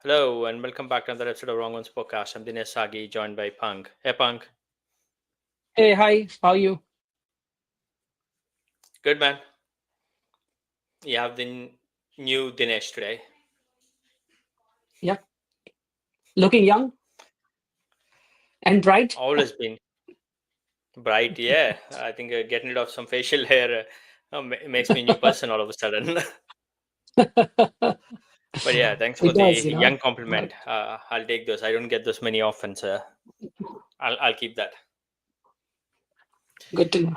Hello and welcome back to another episode of Wrong Ones Podcast. I'm Dinesh Sagi, joined by Punk. Hey Punk, Hey, hi, how are you? good man. You have the new Dinesh today. Yeah, looking young and bright. Always been bright, yeah. I think getting rid of some facial hair makes me a new person all of a sudden. But yeah, thanks for It the does, young Uh, compliment. I'll take those. I don't get those many often, so I'll keep that. Good to know.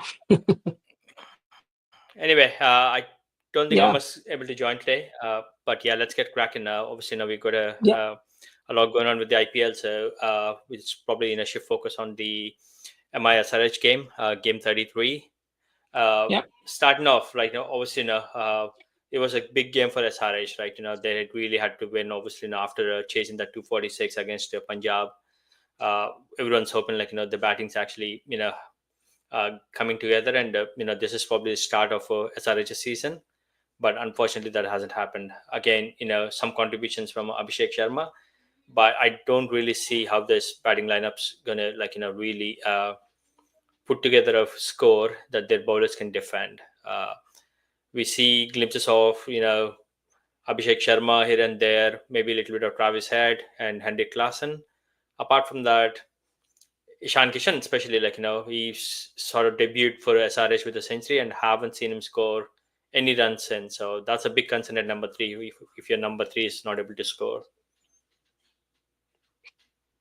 Anyway, I don't think I'm Yeah, able to join today. But yeah, let's get cracking now. Obviously, now we've got yeah, a lot going on with the IPL, so it's probably shift focus on the MI SRH game, game 33. yeah, Starting off, like obviously, it was a big game for SRH, right? They had really had to win. Obviously, after chasing that 246 against Punjab, uh, everyone's hoping the batting's actually coming together, and this is probably the start of SRH's season. But unfortunately, that hasn't happened. Again, some contributions from Abhishek Sharma, but I don't really see how this batting lineup's gonna really put together a score that their bowlers can defend. We see glimpses of Abhishek Sharma here and there, maybe a little bit of Travis Head and Henrik Klassen. Apart from that, Ishan Kishan, especially, he's sort of debuted for SRH with a century and haven't seen him score any runs since. So that's a big concern at number three. If your number three is not able to score,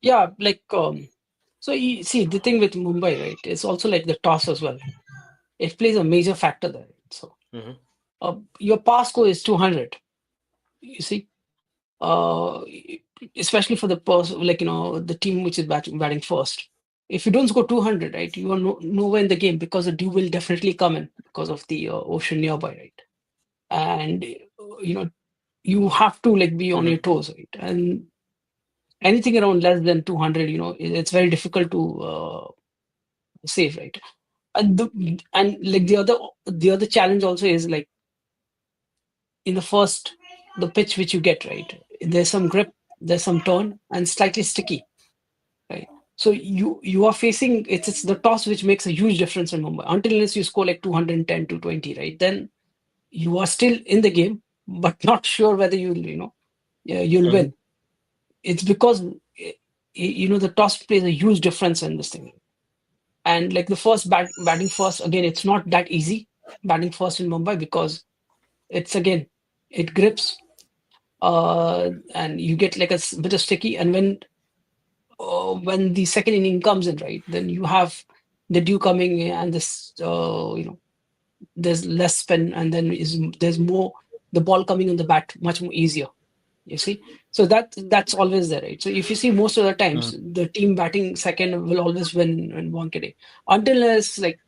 yeah. So you see, the thing with Mumbai, right, is also like the toss as well. It plays a major factor there. So, hmm your pass score is 200. You see, uh, especially for the person, the team which is batting first. If you don't score 200, right, you are nowhere in the game because the dew will definitely come in because of the ocean nearby, right? And you have to like be on hmm your toes, right? And anything around less than 200, it's very difficult to save, right? And like the other challenge also is like in the first the pitch which you get, right, there's some grip, there's some turn and slightly sticky, right? So you are facing, it's the toss which makes a huge difference in Mumbai. Until unless you score like 210 to 20, right, then you are still in the game but not sure whether you'll hmm win. It's because the toss plays a huge difference in this thing. And like the first batting first, again, it's not that easy batting first in Mumbai because it's again, it grips, and you get like a bit of sticky. And when the second inning comes in, right, then you have the dew coming in and this, there's less spin, and then there's more the ball coming on the bat much more easier. You see, so that's always there, right? So if you see most of the times, the team batting second will always win in Wankhede until it's like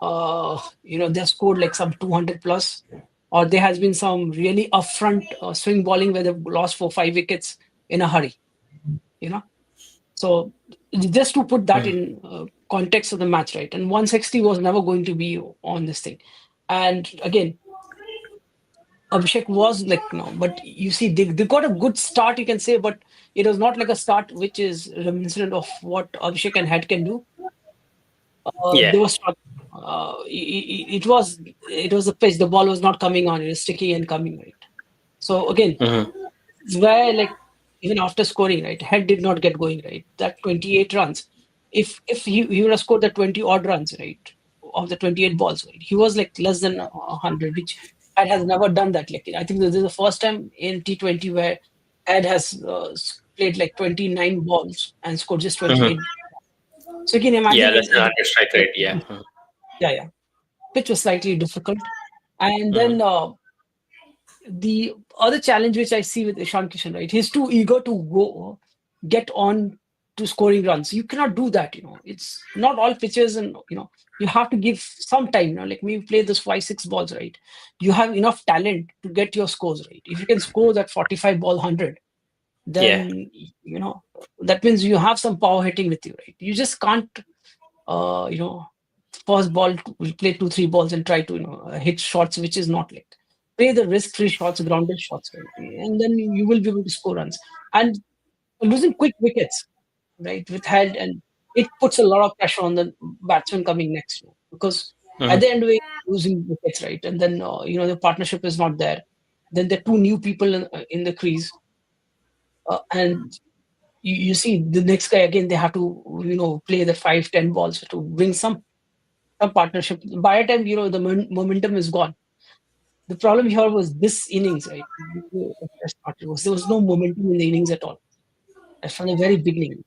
they've scored like some 200 plus, or there has been some really upfront swing bowling where they've lost 4 5 wickets in a hurry. You know, so just to put that in context of the match, right? And 160 was never going to be on this thing, and again Abhishek was like, no, but you see, they got a good start, you can say, but it was not like a start which is reminiscent of what Abhishek and Head can do. yeah. They were struggling. It was the pitch. The ball was not coming on. It was sticky and coming, right. So again, hmm it's where like even after scoring, right, Head did not get going, right. That 28 runs. If he would have scored the 20 odd runs, right, of the 28 balls, right, he was like less than 100, which Ed has never done that. Like I think this is the first time in T20 where Ed has played like 29 balls and scored just hmm 28. So you can Yeah, imagine less than in the 100 strike rate. Yeah. yeah, yeah, pitch was slightly difficult. And hmm then the other challenge which I see with Ishan Kishan, right, he's too eager to go get on to scoring runs. You cannot do that. It's not all pitches, and you have to give some time. Like me, play this 5 6 balls, right. You have enough talent to get your scores right. If you can score that 45 ball 100, Yeah. then that means you have some power hitting with you, right. You just can't uh, you know, first ball will play 2 3 balls and try to hit shots, which is not like. play the risk-free shots, grounded shots, right? And then you will be able to score runs. And losing quick wickets, right, with head, and it puts a lot of pressure on the batsman coming next, because at Hmm. the end of it, losing wickets, right, and then the partnership is not there. Then there are two new people in the crease, and you see the next guy again. They have to play the 5-10 balls to win some partnership. By the time the momentum is gone. The problem here was this innings, right? Before the test started, there was no momentum in the innings at all. And from the very beginning,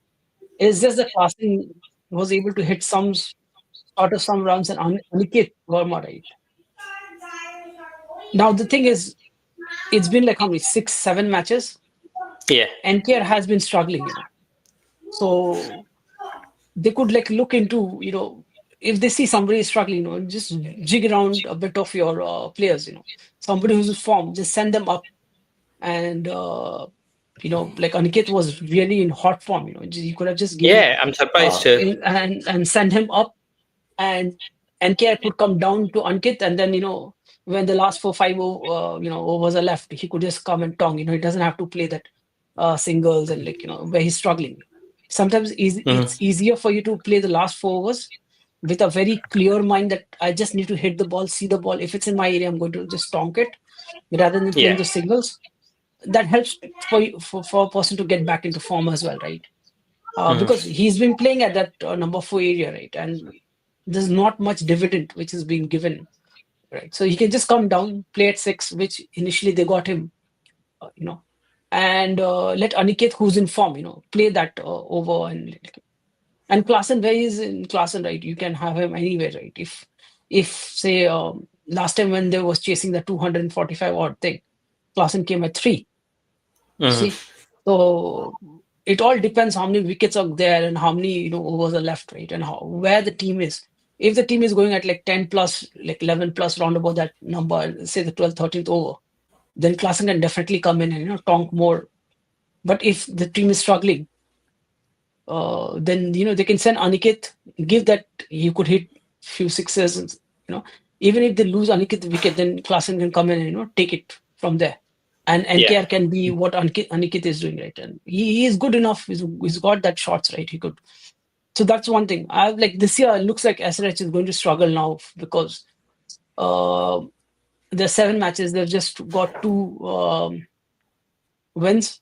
it's just that Klassen was able to hit some runs, and Aniket Verma, right? Now the thing is, it's been like how many 6-7 matches. Yeah. NKR has been struggling, so they could like look into if they see somebody is struggling, just jig around a bit of your players, somebody who's in form, just send them up. And like Aniket was really in hot form, you could have just given Yeah, I'm surprised. and send him up, and NKR could come down to Ankit, and then when the last 4-5 overs are left, he could just come and tong. He doesn't have to play that singles, and like where he's struggling. Sometimes Mhm. it's easier for you to play the last 4 overs with a very clear mind that I just need to hit the ball, see the ball. If it's in my area, I'm going to just tonk it rather than playing Yeah. the singles. That helps for a person to get back into form as well, right? Because Hmm. he's been playing at that number 4 area, right? And there's not much dividend which is being given, right? So he can just come down, play at 6, which initially they got him, and let Aniket, who's in form, play that over. And Klassen, where he's in Klassen, right? You can have him anywhere, right? If say last time when they was chasing the 245 odd thing, Klassen came at 3. You Hmm. see, so it all depends how many wickets are there and how many overs are left, right? And where the team is. If the team is going at like 10 plus, like 11 plus, round about that number, say the 12th, 13th over, then Klassen can definitely come in and tonk more. But if the team is struggling, then they can send Aniket, give that he could hit few sixes, and even if they lose Aniket the wicket, then Klassen can come in and take it from there. And Yeah. NKR can be what Aniket is doing, right? And he is good enough. He's got that shots, right? He could. So that's one thing. I like this year. It looks like SRH is going to struggle now because uh, there are 7 matches. They've just got 2 wins.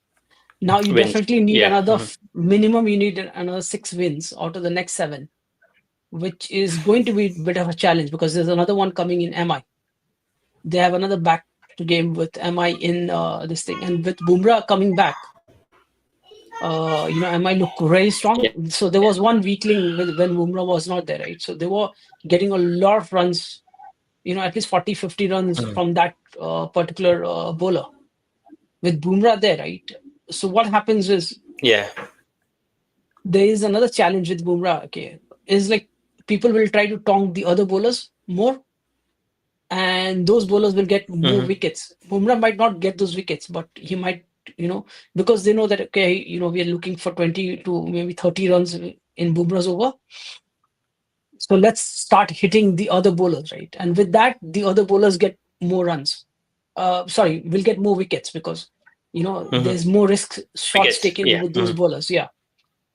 Now you Wins. definitely need Yeah. another Hmm. minimum. You need another 6 wins out of the next 7, which is going to be a bit of a challenge because there's another one coming in MI. They have another back to game with MI in this thing, and with Bumrah coming back, MI look very Yeah. strong. So there was one weakling when Bumrah was not there, right? So they were getting a lot of runs, at least 40, 50 runs Mhm. from that particular bowler with Bumrah there, right? So what happens is Yeah. there is another challenge with Bumrah. Okay, is like people will try to tong the other bowlers more, and those bowlers will get more Hmm. wickets. Bumrah might not get those wickets, but he might, because they know that okay, we are looking for 20 to maybe 30 runs in Bumrah's over. So let's start hitting the other bowlers, right? And with that, the other bowlers get more runs. Sorry, will get more wickets because Hmm. there's more risk shots Wickets. taken Yeah. with those Hmm. bowlers. Yeah.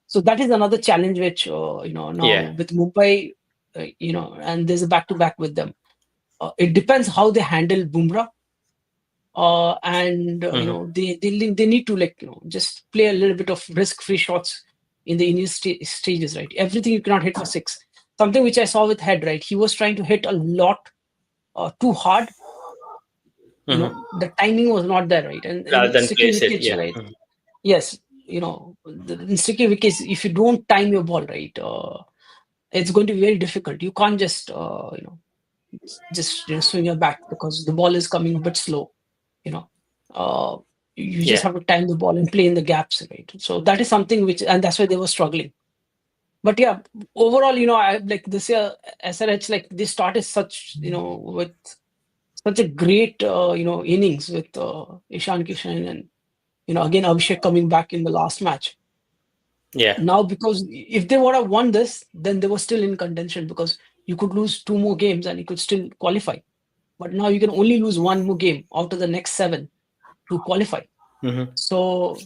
So that is another challenge which now Yeah. with Mumbai, and there's a back to back with them. It depends how they handle Bumrah, and Hmm. they need to like just play a little bit of risk free shots in the initial stages, right? Everything you cannot hit for 6. Something which I saw with Head, right? He was trying to hit a lot too hard. Hmm. The timing was not there, right? And Rather in than sticky place it. wickets, Yeah. right? Mhm. Yes, in sticky wickets, if you don't time your ball right, it's going to be very difficult. You can't just just swing your back because the ball is coming a bit slow. You know, uh, you just Yeah. have to time the ball and play in the gaps, right? So that is something which, and that's why they were struggling. But yeah, overall, I like this year SRH, like they started such with such a great innings with Ishan Kishan, and again Abhishek coming back in the last match. Yeah. Now, because if they would have won this, then they were still in contention because you could lose 2 more games and you could still qualify. but now you can only lose one more game out of the next seven to qualify. Hmm. So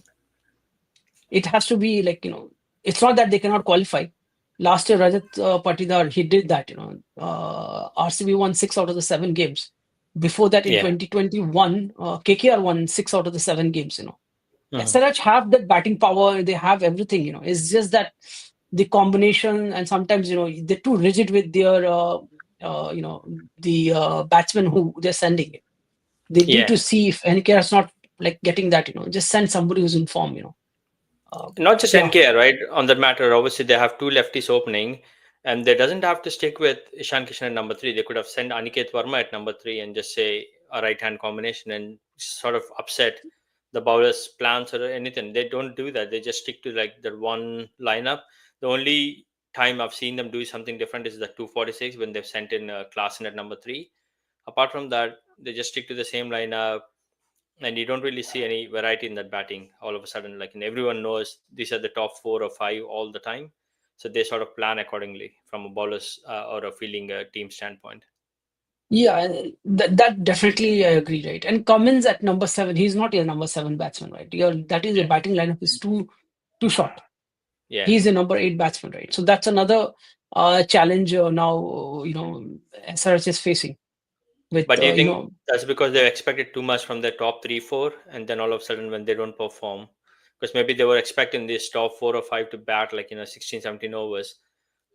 it has to be like, it's not that they cannot qualify. Last year, Rajat Patidar, he did that, RCB won 6 out of the 7 games. Before that, in Yeah. 2021, KKR won 6 out of the 7 games, Hmm. SRH have that batting power, they have everything, it's just that the combination, and sometimes, they're too rigid with their, the batsmen who they're sending. They need Yeah. to see if NKR is not like getting that, just send somebody who's in form, Not just yeah. NKR, right? On that matter, obviously they have two lefties opening, and they doesn't have to stick with Ishan Kishan at number three. They could have sent Aniket Verma at number three and just say a right hand combination and sort of upset the bowlers' plans or anything. They don't do that. They just stick to like the one lineup. The only time I've seen them do something different is the 246 when they've sent in Klaasen at number three. Apart from that, they just stick to the same lineup, and you don't really see any variety in that batting all of a sudden. Like, and everyone knows these are the top 4 or 5 all the time, so they sort of plan accordingly from a bowler's or a fielding team standpoint. Yeah, that definitely I agree, right? And Cummins at number seven, he's not your number seven batsman, right? That is your Yeah. batting lineup is too short. Yeah. He's a number eight batsman, right? So that's another challenge now, SRH is facing with, But do you think that's because they expected too much from their top 3 4, and then all of a sudden when they don't perform, because maybe they were expecting this top 4 or 5 to bat like 16 17 overs,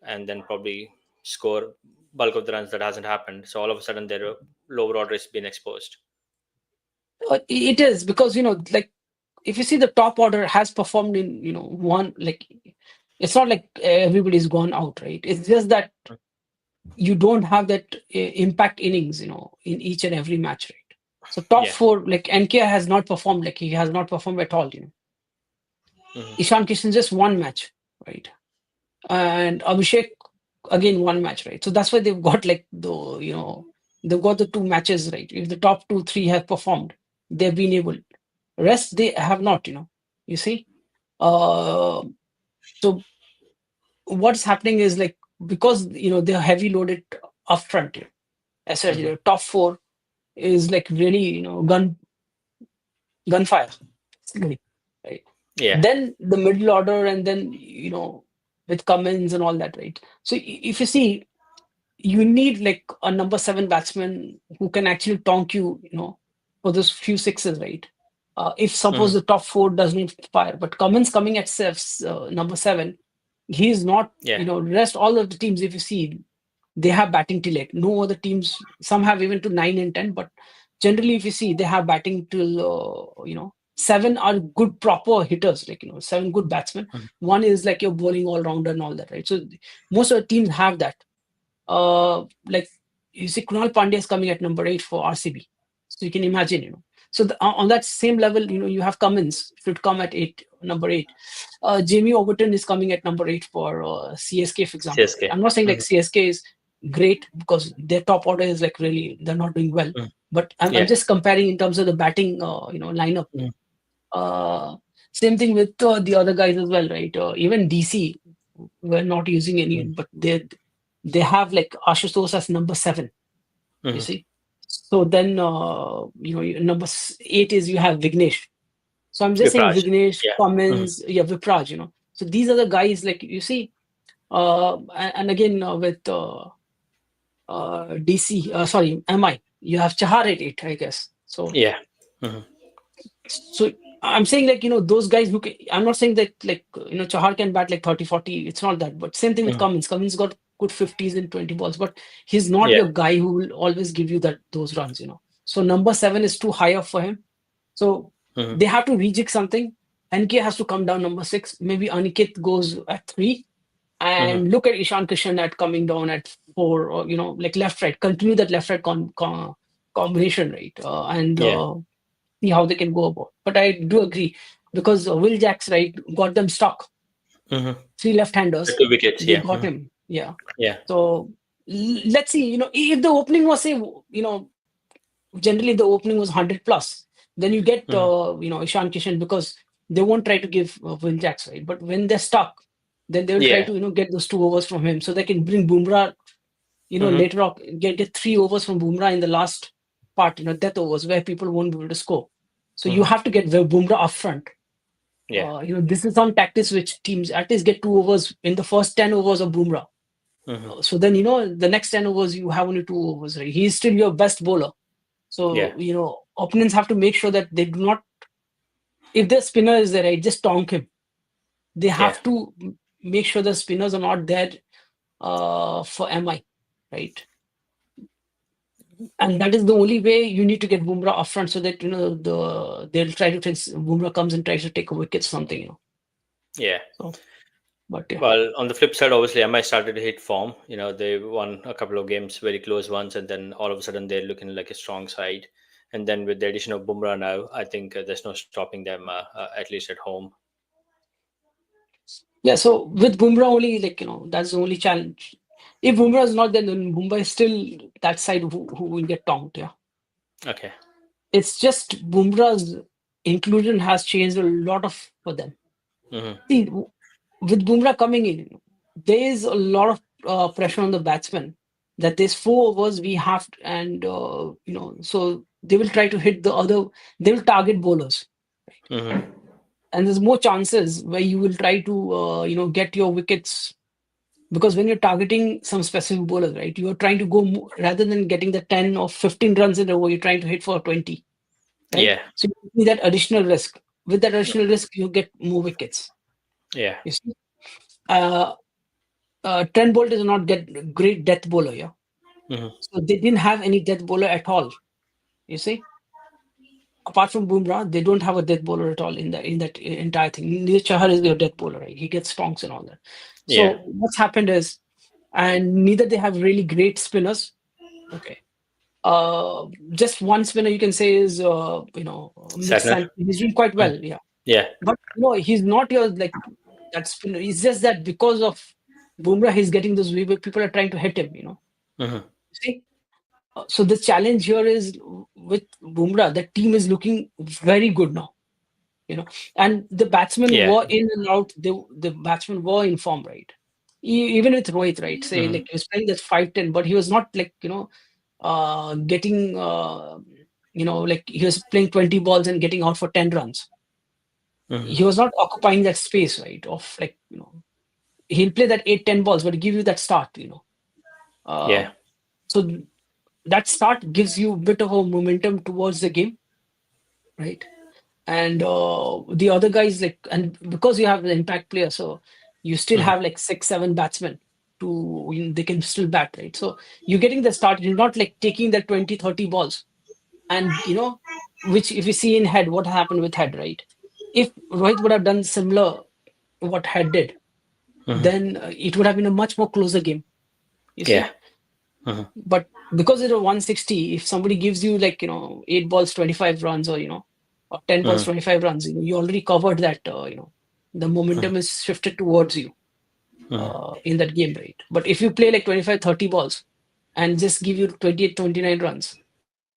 and then probably score bulk of the runs. That hasn't happened, so all of a sudden their lower order is being exposed. it is because, like if you see the top order has performed in, one, like it's not like everybody's gone out, right? It's just that you don't have that impact innings, in each and every match, right? So top Yeah. four, like NK has not performed, like he has not performed at all, Hmm. Ishan Kishan just one match, right? And Abhishek again one match, right? So that's why they've got like they've got the two matches, right? If the top two, three have performed, they've been able. Rest they have not, You see, uh, so what's happening is like because they're heavy loaded upfront. As Hmm. top four is like really gunfire, basically, right? Yeah. Then the middle order, and then with Cummins and all that, right? So if you see, you need like a number seven batsman who can actually tonk you, for those few sixes, right? If suppose Hmm. the top four doesn't fire, but Cummins coming at number seven, he's not, Yeah. rest all of the teams, if you see, they have batting till 8. No other teams, some have even to 9 and 10, but generally, if you see, they have batting till, 7 are good, proper hitters, like, 7 good batsmen. Mhm. One is like your bowling all rounder and all that, right? So most of the teams have that. Like you see, Kunal Pandya is coming at number 8 for RCB. So you can imagine, So on that same level, you have Cummins should come at number 8. Jamie Overton is coming at number 8 for CSK, for example, right? CSK. I'm not saying like Hmm. CSK is great because their top order is like really they're not doing well, Hmm. but I'm Yeah. just comparing in terms of the batting, lineup. Hmm. Uh, Same thing with the other guys as well, right? Even DC we're not using any, but they have like Ashutosh as number 7. You Hmm. see, so then number 8 is you have Vignesh. So I'm just saying Vipraj. Vignesh, Yeah. Hmm. Cummins, yeah, Vipraj. So these are the guys like you see, and again with DC, sorry, MI, you have Chahar at 8, I guess. Yeah. Hmm. So I'm saying like those guys who can, I'm not saying that like Chahar can bat like 30, 40. It's not that, but same thing with Hmm. Cummins. Cummins got good 50s in 20 balls, but he's not Yeah. your guy who will always give you those runs. So number 7 is too high up for him. So Hmm. they have to rejig something. NK has to come down number 6. Maybe Aniket goes at 3, Hmm. and look at Ishan Kishan at coming down at 4, or like left right. Continue that left right combination, right? And Yeah. see how they can go about. But I do agree because Will Jacks, right, got them stuck. Hmm. 3 The left-handers, 2 wickets. they Yeah. got Hmm. him. Yeah. Yeah. So let's see. If the opening was say, generally the opening was 100 plus, then you get Hmm. Ishan Kishan because they won't try to give Will Jacks, right. But when they're stuck, then they will try Yeah. to get those 2 overs from him so they can bring Bumrah Mm-hmm. later on get 3 overs from Bumrah in the last part, death overs where people won't be able to score. So you Mm-hmm. have to get Bumrah up front. Yeah. This is some tactics which teams at least get 2 overs in the first 10 overs of Bumrah. Mm-hmm. So then, the next 10 overs, you have only 2 overs, right? He's still your best bowler. Yeah. So, opponents have to make sure that they do not, if the spinner is there, right, just tonk him. They Yeah. have to make sure the spinners are not there for MI, right? And that is the only way you need to get Bumrah up front so that, they'll try to, Bumrah comes and tries to take a wicket, something. Yeah. So, but yeah. Well, on the flip side, obviously, MI started to hit form. They won a couple of games, very close ones, and then all of a sudden they're looking like a strong side. And then with the addition of Bumrah now, I think there's no stopping them, at least at home. Yeah, so with Bumrah only, that's the only challenge. If Bumrah is not there, then Mumbai is still that side who will get tonked. Yeah, Okay. it's just Bumrah's inclusion has changed a lot of for them. Mm-hmm. See, with Bumrah coming in, there is a lot of pressure on the batsmen that there's 4 overs we have, and so they will try to hit the other. They will target bowlers, Mm-hmm. and there's more chances where you will try to get your wickets. Because when you're targeting some specific bowlers, right, you're trying to go rather than getting the 10 or 15 runs in a row, you're trying to hit for 20, right? Yeah. So you need that additional risk. With that additional risk, you get more wickets. Yeah. You see, uh, Trent Bolt is not get great death bowler, yeah. Mm-hmm. So they didn't have any death bowler at all. You see, apart from Bumrah, they don't have a death bowler at all in that entire thing. Neil Chahar is their death bowler, right? He gets stonks and all that. Yeah. So what's happened is, and neither they have really great spinners. Okay. Just one spinner you can say is Mitch Satner. Santner. He's doing quite Mm. well, yeah. Yeah. But he's not your like that spinner. It's just that because of Bumrah, he's getting those way where people are trying to hit him. Mm-hmm. See, so the challenge here is with Bumrah. The team is looking very good now. And the batsmen Yeah. were in and out. The batsmen were in form, right? Even with Rohit, right? Say Mm-hmm. like he was playing that 5-10, but he was not like getting like he was playing 20 balls and getting out for 10 runs. Mm-hmm. He was not occupying that space, right? Of like, he'll play that 8-10 balls, but give you that start. Uh, Yeah. so that start gives you a bit of a momentum towards the game, right? And the other guys like, and because you have the impact player, so you still Mm-hmm. have like 6-7 batsmen to they can still bat, right? So you're getting the start. You're not like taking the 20-30 balls. And which if you see in Head, what happened with Head, right? If Rohit would have done similar what Head did, Mm-hmm. then it would have been a much more closer game. You Yeah. see, Mm-hmm. but because it was 160, if somebody gives you like 8 balls 25 runs, or or 10 balls Mm-hmm. 25 runs, you already covered that. The momentum is shifted towards you Mm-hmm. in that game, right? But if you play like 25-30 balls and just give you 28-29 runs,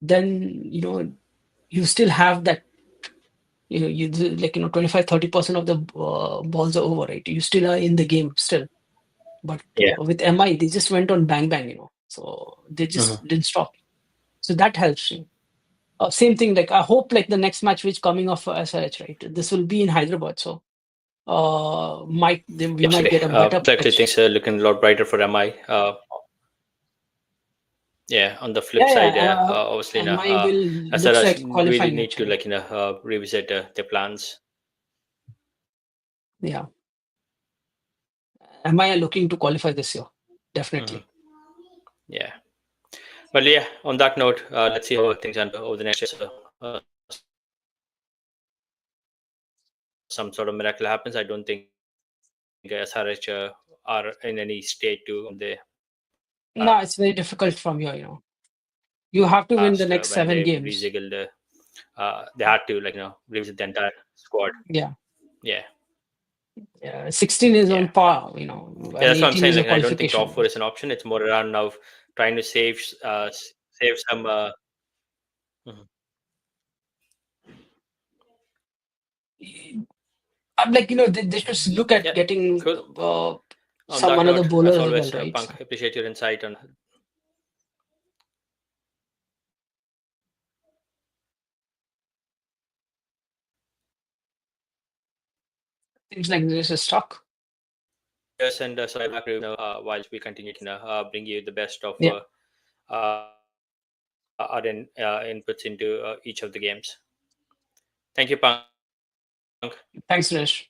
then you still have that. You like 25-30% of the balls are over, right? You still are in the game still. But Yeah. with MI, they just went on bang bang, so they just Mm-hmm. didn't stop. So that helps. Same thing, like I hope like the next match which coming off for SRH, right? This will be in Hyderabad, so we Yeah. might get Absolutely. a better Most likely pitch. things are looking a lot brighter for MI. Yeah. On the flip Yeah, side, yeah. obviously, MI will looks SRH like really qualifying need to actually. revisit their plans. Yeah, MI are looking to qualify this year, Mm-hmm. definitely. Yeah. Well, yeah. On that note, let's see how things end over the next year. Some sort of miracle happens. I don't think SRH are in any state to come from the No, it's very past difficult from here. You when have to they win the next rejiggled. 7 games. They had to revisit the entire squad. Yeah. Yeah. Yeah, 16 is Yeah. on par, Yeah. and That's what I'm 18 saying. is a Like, I don't think top qualification. four is an option. It's more around now trying to save some. Mhm. I'm like, they should look at Yeah. getting Cool. On some that another note, as bowler as well, always, right? Punk, So, appreciate your insight on Seems like this is stuck. Yes, and so I'll back to whilst we continue to bring you the best of Yeah. our inputs into each of the games. Thank you, Punk. Thanks, Suresh.